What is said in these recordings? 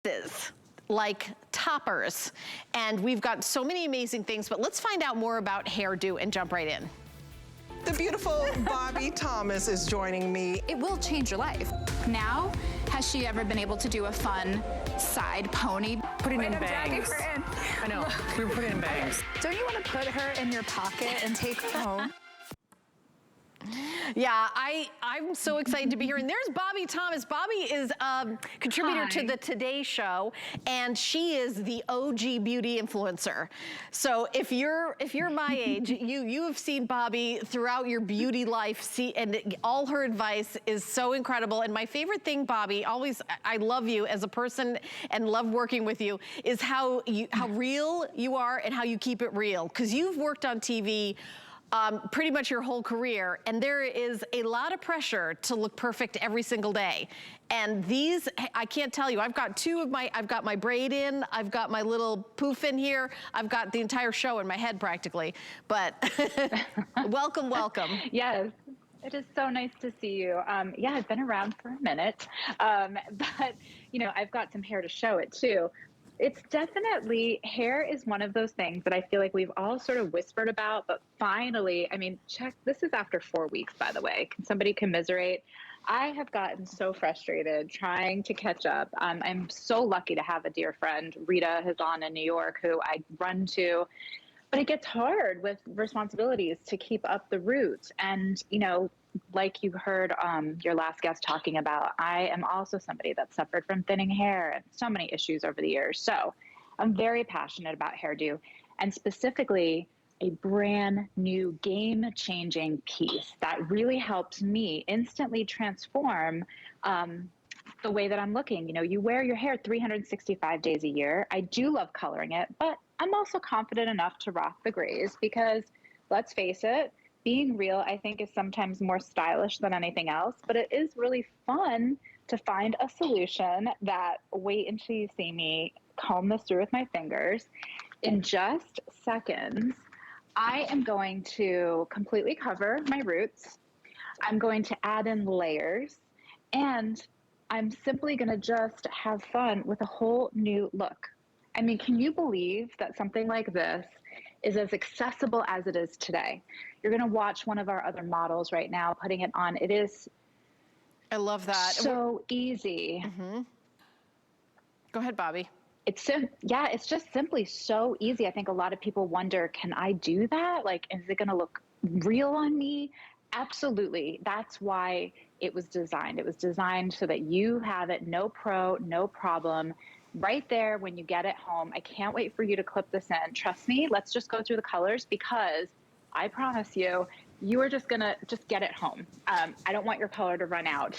Is like toppers, and we've got so many amazing things, but let's find out more about Hairdo and jump right in. The beautiful Bobbi Thomas is joining me. It will change your life. Now, has she ever been able to do a fun side pony? Putting in bangs. I know, we were putting in bangs. Don't you want to put her in your pocket and take her home? Yeah, I'm so excited to be here. And there's Bobbi Thomas. Bobbi is a contributor to the Today Show, and she is the OG beauty influencer. So if you're my age, you have seen Bobbi throughout your beauty life, and all her advice is so incredible. And my favorite thing, Bobbi, always, I love you as a person and love working with you, is how real you are and how you keep it real. Because you've worked on TV pretty much your whole career, and there is a lot of pressure to look perfect every single day. And these, I can't tell you, I've got I've got my braid in, I've got my little poof in here, I've got the entire show in my head practically. But welcome, welcome. Yes. It is so nice to see you. Yeah, I've been around for a minute, but you know, I've got some hair to show it too. It's definitely, hair is one of those things that I feel like we've all sort of whispered about, but finally, I mean, check, this is after 4 weeks, by the way. Can somebody commiserate? I have gotten so frustrated trying to catch up. I'm so lucky to have a dear friend, Rita, who's on in New York, who I run to, but it gets hard with responsibilities to keep up the roots. And, you know, like you heard your last guest talking about, I am also somebody that suffered from thinning hair and so many issues over the years. So I'm very passionate about Hairdo, and specifically a brand new game-changing piece that really helps me instantly transform the way that I'm looking. You know, you wear your hair 365 days a year. I do love coloring it, but I'm also confident enough to rock the grays because, let's face it, being real, I think, is sometimes more stylish than anything else, but it is really fun to find a solution that, wait until you see me comb this through with my fingers. In just seconds, I am going to completely cover my roots. I'm going to add in layers, and I'm simply going to just have fun with a whole new look. I mean, can you believe that something like this is as accessible as it is today? You're going to watch one of our other models right now putting it on. It is, I love that. So easy. Mm-hmm. Go ahead, Bobbi. Yeah, it's just simply so easy. I think a lot of people wonder, can I do that? Like, is it going to look real on me? Absolutely. That's why it was designed. It was designed so that you have it, no problem, right there when you get it home. I can't wait for you to clip this in. Trust me, let's just go through the colors, because I promise you, you are just gonna get it home. I don't want your color to run out.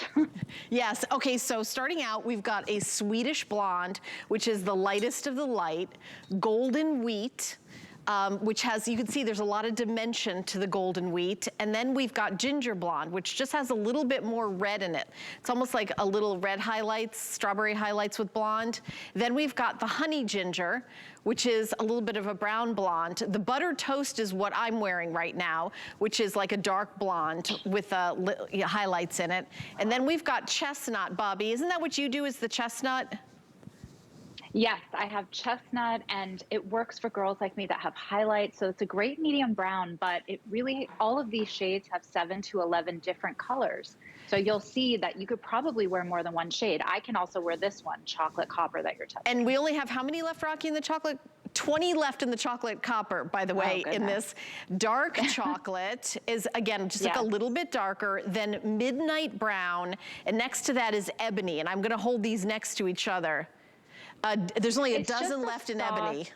Yes, okay, so starting out, we've got a Swedish blonde, which is the lightest of the light, golden wheat, which has, you can see there's a lot of dimension to the golden wheat. And then we've got ginger blonde, which just has a little bit more red in it. It's almost like a little red highlights, strawberry highlights with blonde. Then we've got the honey ginger, which is a little bit of a brown blonde. The butter toast is what I'm wearing right now, which is like a dark blonde with highlights in it. And then we've got chestnut, Bobbi. Isn't that what you do, is the chestnut? Yes, I have chestnut, and it works for girls like me that have highlights. So it's a great medium brown, but it really, all of these shades have 7 to 11 different colors. So you'll see that you could probably wear more than one shade. I can also wear this one, chocolate copper, that you're touching. And we only have how many left, Rocky, in the chocolate? 20 left in the chocolate copper, by the way, in this. Dark chocolate is, again, just like a little bit darker than midnight brown. And next to that is ebony. And I'm gonna hold these next to each other. There's only a dozen left in ebony.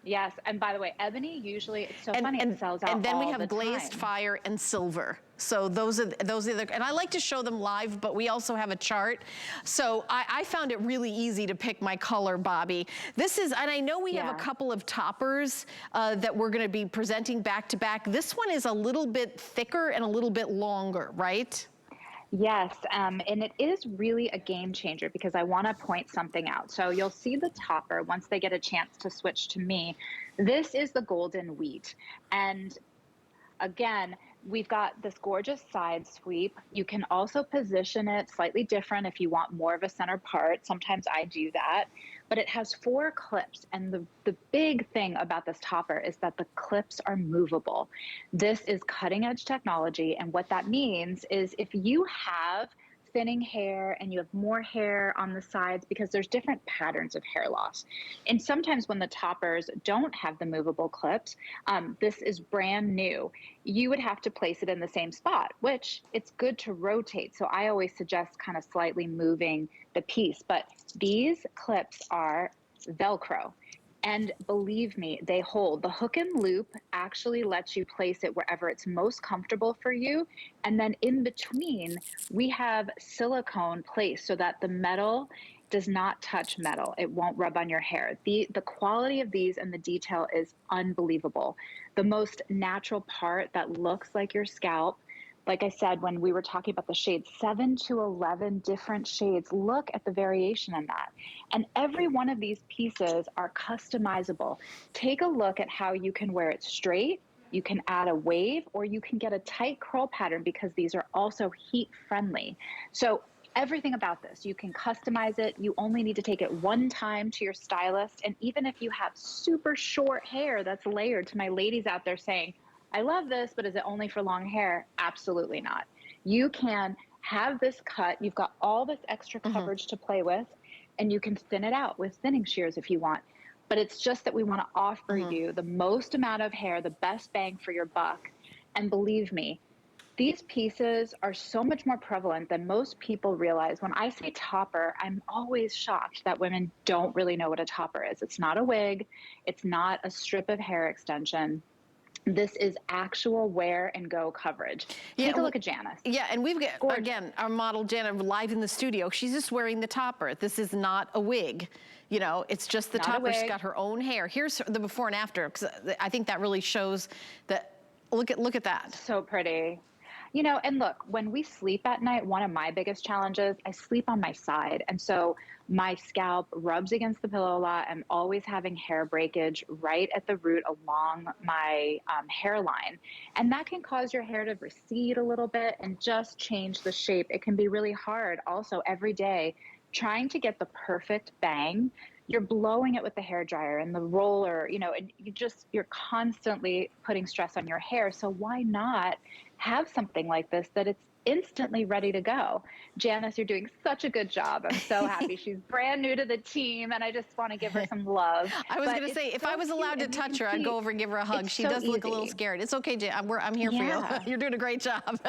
Yes, and by the way, ebony usually, it's so funny, it sells out all the time. And then we have glazed fire and silver. So those are the, and I like to show them live, but we also have a chart. So I found it really easy to pick my color, Bobbi. This is, and I know we have a couple of toppers that we're gonna be presenting back to back. This one is a little bit thicker and a little bit longer, right? Yes, and it is really a game changer, because I want to point something out. So you'll see the topper once they get a chance to switch to me. This is the golden wheat. And again, we've got this gorgeous side sweep. You can also position it slightly different if you want more of a center part. Sometimes I do that, but it has 4 clips. And the big thing about this topper is that the clips are movable. This is cutting edge technology. And what that means is if you have thinning hair and you have more hair on the sides, because there's different patterns of hair loss. And sometimes when the toppers don't have the movable clips, this is brand new, you would have to place it in the same spot, which it's good to rotate. So I always suggest kind of slightly moving the piece, but these clips are Velcro. And believe me, they hold. The hook and loop actually lets you place it wherever it's most comfortable for you. And then in between, we have silicone placed so that the metal does not touch metal. It won't rub on your hair. The quality of these and the detail is unbelievable. The most natural part that looks like your scalp, like I said, when we were talking about the shades, 7 to 11 different shades. Look at the variation in that. And every one of these pieces are customizable. Take a look at how you can wear it straight, you can add a wave, or you can get a tight curl pattern because these are also heat friendly. So everything about this, you can customize it. You only need to take it one time to your stylist. And even if you have super short hair that's layered, to my ladies out there saying, I love this, but is it only for long hair? Absolutely not. You can have this cut. You've got all this extra coverage to play with, and you can thin it out with thinning shears if you want. But it's just that we want to offer you the most amount of hair, the best bang for your buck. And believe me, these pieces are so much more prevalent than most people realize. When I say topper, I'm always shocked that women don't really know what a topper is. It's not a wig. It's not a strip of hair extension. This is actual wear and go coverage. Take a look at Janice. Yeah, and we've got, again, our model Janice live in the studio. She's just wearing the topper. This is not a wig. You know, it's just the topper. She's got her own hair. Here's the before and after, because I think that really shows that, look at that. So pretty. You know, and look, when we sleep at night, one of my biggest challenges, I sleep on my side. And so my scalp rubs against the pillow a lot. I'm always having hair breakage right at the root along my hairline. And that can cause your hair to recede a little bit and just change the shape. It can be really hard also every day trying to get the perfect bang. You're blowing it with the hair dryer and the roller, you know, and you're constantly putting stress on your hair. So why not have something like this that it's instantly ready to go? Janice, you're doing such a good job. I'm so happy. She's brand new to the team, and I just want to give her some love. I was going to say, if I was allowed to touch her, I'd go over and give her a hug. She does look a little scared. It's okay, Jan. I'm here for you. You're doing a great job.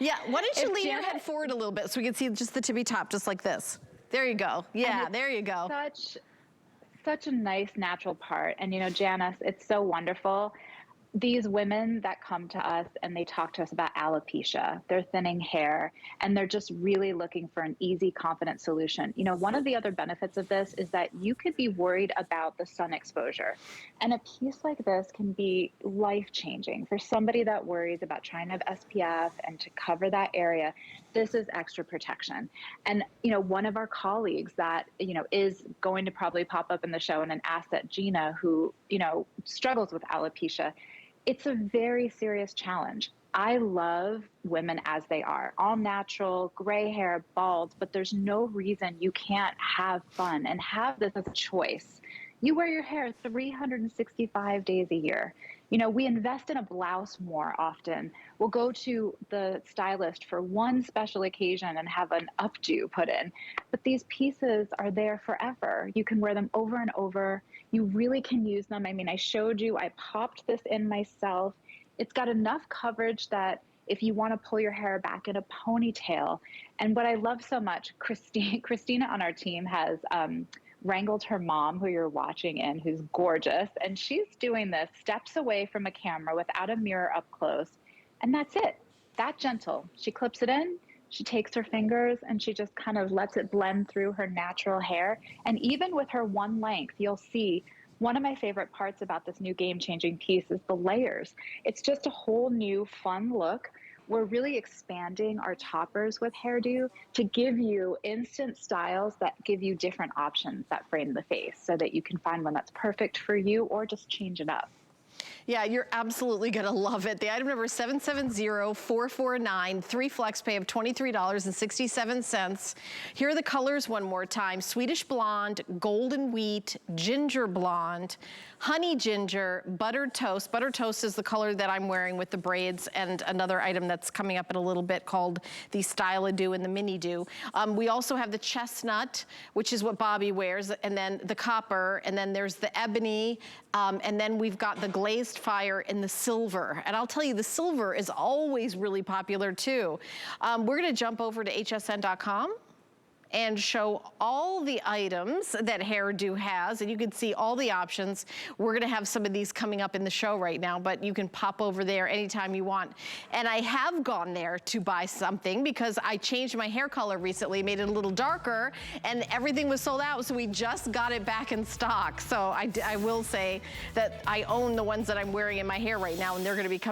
Yeah, why don't you lean your head forward a little bit so we can see just the tippy top, just like this. There you go. Yeah, there you go. Such a nice natural part. And, you know, Janice, it's so wonderful. These women that come to us and they talk to us about alopecia, they're thinning hair, and they're just really looking for an easy, confident solution. You know, one of the other benefits of this is that you could be worried about the sun exposure. And a piece like this can be life-changing for somebody that worries about trying to have SPF and to cover that area. This is extra protection. And, you know, one of our colleagues that, you know, is going to probably pop up in the show and an asset, Gina, who, you know, struggles with alopecia. It's a very serious challenge. I love women as they are, all natural, gray hair, bald, but there's no reason you can't have fun and have this as a choice. You wear your hair 365 days a year. You know, we invest in a blouse more often. We'll go to the stylist for one special occasion and have an updo put in. But these pieces are there forever. You can wear them over and over. You really can use them. I mean, I showed you, I popped this in myself. It's got enough coverage that if you want to pull your hair back in a ponytail. And what I love so much, Christina on our team has wrangled her mom, who you're watching in, who's gorgeous. And she's doing this steps away from a camera without a mirror up close. And that's it. That gentle. She clips it in. She takes her fingers and she just kind of lets it blend through her natural hair. And even with her one length, you'll see one of my favorite parts about this new game-changing piece is the layers. It's just a whole new fun look. We're really expanding our toppers with Hairdo to give you instant styles that give you different options that frame the face so that you can find one that's perfect for you or just change it up. Yeah, you're absolutely gonna love it. The item number is 770449, 3 flex pay of $23.67. Here are the colors one more time. Swedish blonde, golden wheat, ginger blonde, honey ginger, buttered toast. Buttered toast is the color that I'm wearing with the braids, and another item that's coming up in a little bit called the Style-A-Do and the Mini Do. We also have the chestnut, which is what Bobby wears, and then the copper, and then there's the ebony, and then we've got the glazed fire in the silver. And I'll tell you, the silver is always really popular too. We're gonna jump over to hsn.com and show all the items that Hairdo has, and you can see all the options. We're gonna have some of these coming up in the show right now, but you can pop over there anytime you want. And I have gone there to buy something because I changed my hair color recently, made it a little darker, and everything was sold out, so we just got it back in stock. So I will say that I own the ones that I'm wearing in my hair right now, and they're gonna be coming